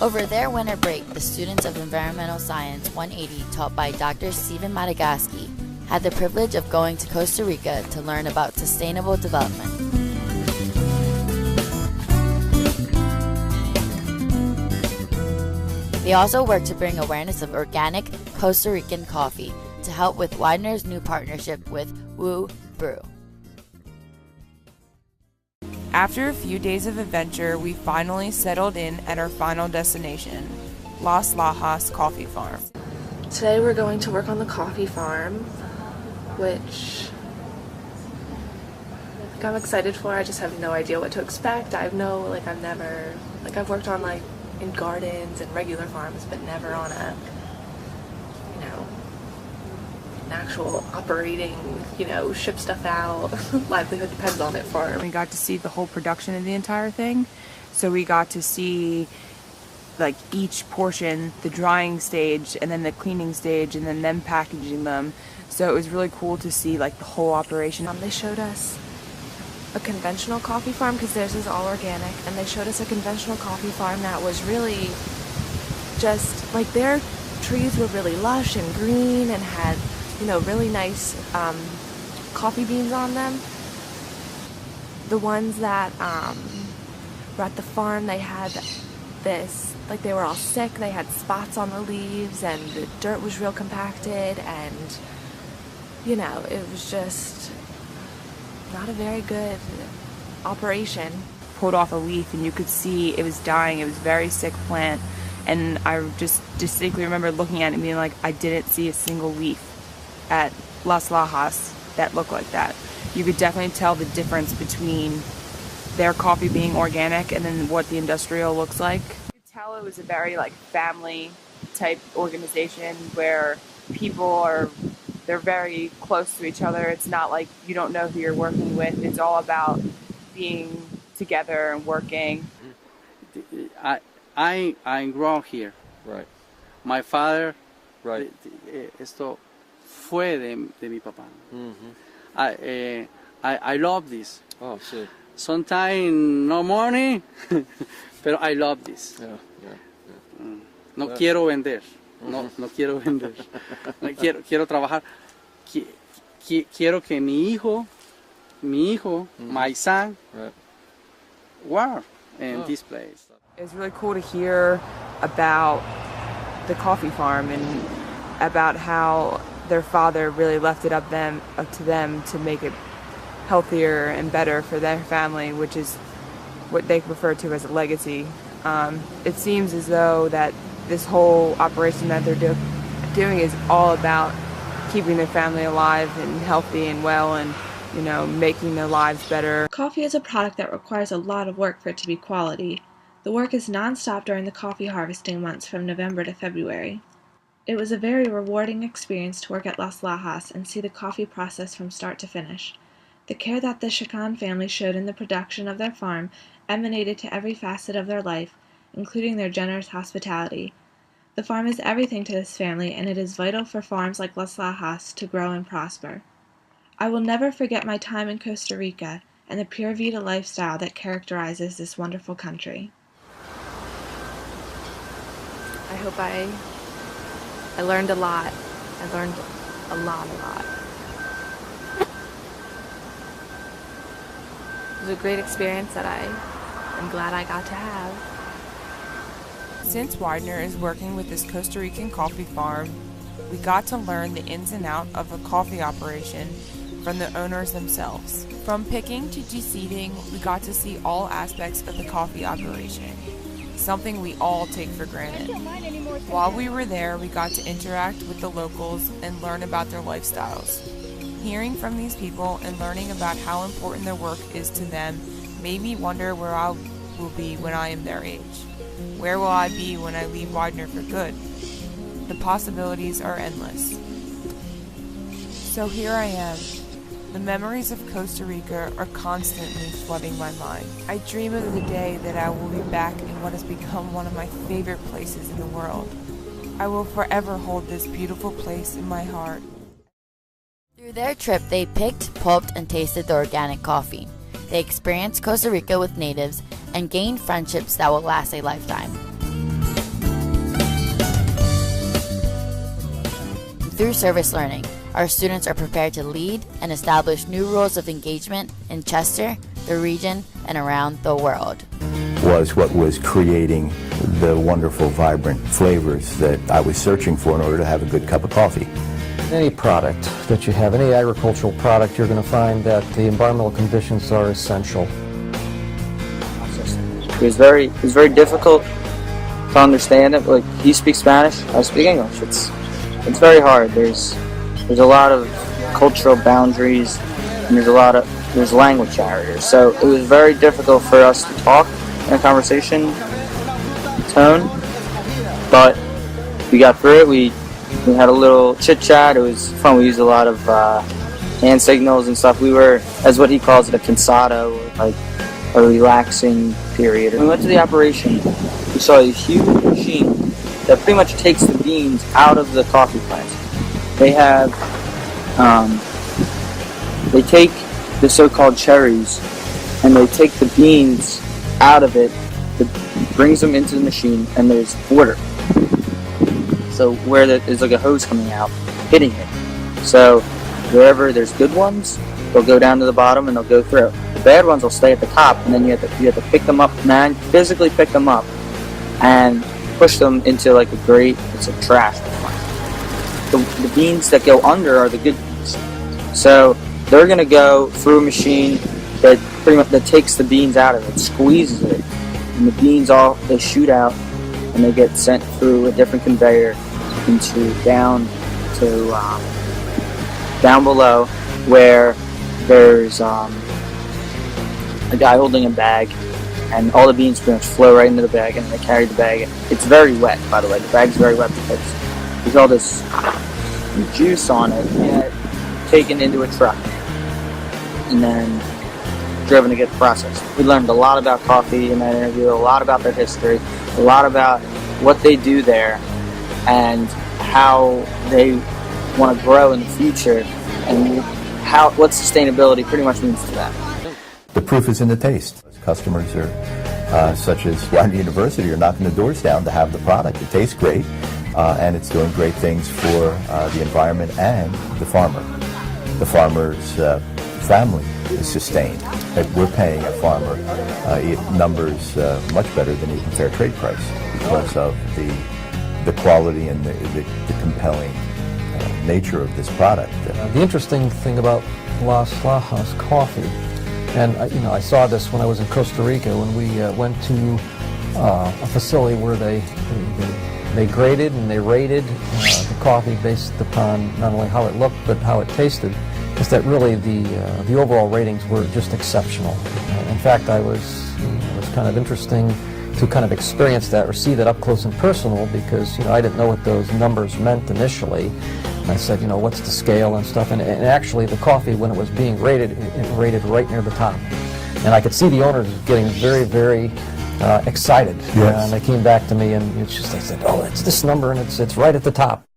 Over their winter break, the students of Environmental Science 180, taught by Dr. Stephen Madagasky, had the privilege of going to Costa Rica to learn about sustainable development. They also work to bring awareness of organic Costa Rican coffee to help with Widener's new partnership with Woo Brew. After a few days of adventure, we finally settled in at our final destination, Las Lajas Coffee Farm. Today we're going to work on the coffee farm, which I'm excited for. I just have no idea what to expect. I've worked on in gardens and regular farms, but never on an actual operating, ship stuff out, livelihood depends on it farm. We got to see the whole production of the entire thing. So we got to see each portion, the drying stage and then the cleaning stage and then them packaging them. So it was really cool to see the whole operation. They showed us a conventional coffee farm because theirs is all organic, and they showed us a conventional coffee farm that was really just their trees were really lush and green and had really nice coffee beans on them. The ones that were at the farm, they had this, they were all sick, they had spots on the leaves and the dirt was real compacted, and it was just not a very good operation. Pulled off a leaf and you could see it was dying. It was a very sick plant, and I just distinctly remember looking at it and being I didn't see a single leaf at Las Lajas that looked like that. You could definitely tell the difference between their coffee being organic and then what the industrial looks like. You could tell it was a very family type organization where they're very close to each other. It's not you don't know who you're working with. It's all about being together and working. I grew up here. Right. My father, right. Esto fue de mi papá. Mm-hmm. I love this. Oh, sí. Sometimes no money, pero I love this. Yeah. No quiero vender. No quiero vender. Quiero trabajar. Quiero que mi hijo, my son, work in this place. It was really cool to hear about the coffee farm and about how their father really left it up to them to make it healthier and better for their family, which is what they refer to as a legacy. It seems as though that this whole operation that they're doing is all about keeping their family alive and healthy and well, and making their lives better. Coffee is a product that requires a lot of work for it to be quality. The work is non-stop during the coffee harvesting months from November to February. It was a very rewarding experience to work at Las Lajas and see the coffee process from start to finish. The care that the Chacon family showed in the production of their farm emanated to every facet of their life, including their generous hospitality. The farm is everything to this family, and it is vital for farms like Las Lajas to grow and prosper. I will never forget my time in Costa Rica and the Pura Vida lifestyle that characterizes this wonderful country. I hope I learned a lot. I learned a lot. It was a great experience that I'm glad I got to have. Since Widener is working with this Costa Rican coffee farm, we got to learn the ins and outs of a coffee operation from the owners themselves. From picking to de-seeding, we got to see all aspects of the coffee operation, something we all take for granted. While we were there, we got to interact with the locals and learn about their lifestyles. Hearing from these people and learning about how important their work is to them made me wonder where I will be when I am their age. Where will I be when I leave Widener for good? The possibilities are endless. So here I am. The memories of Costa Rica are constantly flooding my mind. I dream of the day that I will be back in what has become one of my favorite places in the world. I will forever hold this beautiful place in my heart. Through their trip, they picked, pulped, and tasted the organic coffee. They experienced Costa Rica with natives and gained friendships that will last a lifetime. Through service learning, our students are prepared to lead and establish new rules of engagement in Chester, the region, and around the world. Was what was creating the wonderful, vibrant flavors that I was searching for in order to have a good cup of coffee. Any product that you have, any agricultural product, you're going to find that the environmental conditions are essential. It was very difficult to understand it. Like, he speaks Spanish, I speak English. It's very hard. There's a lot of cultural boundaries, and there's language barriers. So it was very difficult for us to talk in a conversation tone, but we got through it. We had a little chit chat. It was fun. We used a lot of hand signals and stuff. We were, as what he calls it, a cansado, like a relaxing period. When we went to the operation, we saw a huge machine that pretty much takes the beans out of the coffee plants. They have, they take the so-called cherries, and they take the beans out of it, it brings them into the machine, and there's water. So where there's like a hose coming out, hitting it. So wherever there's good ones, they'll go down to the bottom and they'll go through. The bad ones will stay at the top, and then you have to pick them up, physically pick them up, and push them into like a grate. It's a trash. The beans that go under are the good beans. So they're going to go through a machine that pretty much that takes the beans out of it, squeezes it, and the beans they shoot out, and they get sent through a different conveyor down below, where there's a guy holding a bag, and all the beans pretty much flow right into the bag, and they carry the bag. It's very wet, by the way. The bag's very wet because there's all this juice on it, and taken into a truck, and then driven to get processed. We learned a lot about coffee in that interview, a lot about their history, a lot about what they do there, and how they want to grow in the future, and what sustainability pretty much means to them. The proof is in the taste. Customers are, such as Widener University, are knocking the doors down to have the product. It tastes great, and it's doing great things for the environment and the farmer. The farmer's family is sustained. If we're paying a farmer numbers much better than even fair trade price because of the quality and the compelling nature of this product. The interesting thing about Las Lajas coffee, and I saw this when I was in Costa Rica when we went to a facility where they graded and they rated the coffee based upon not only how it looked but how it tasted. Is that really the overall ratings were just exceptional. In fact, it was kind of interesting to kind of experience that or see that up close and personal, because I didn't know what those numbers meant initially. And I said, what's the scale and stuff, and actually the coffee, when it was being rated, it rated right near the top. And I could see the owners getting very, very excited. Yes. And they came back to me, and it's just, I said, oh, it's this number, and it's right at the top.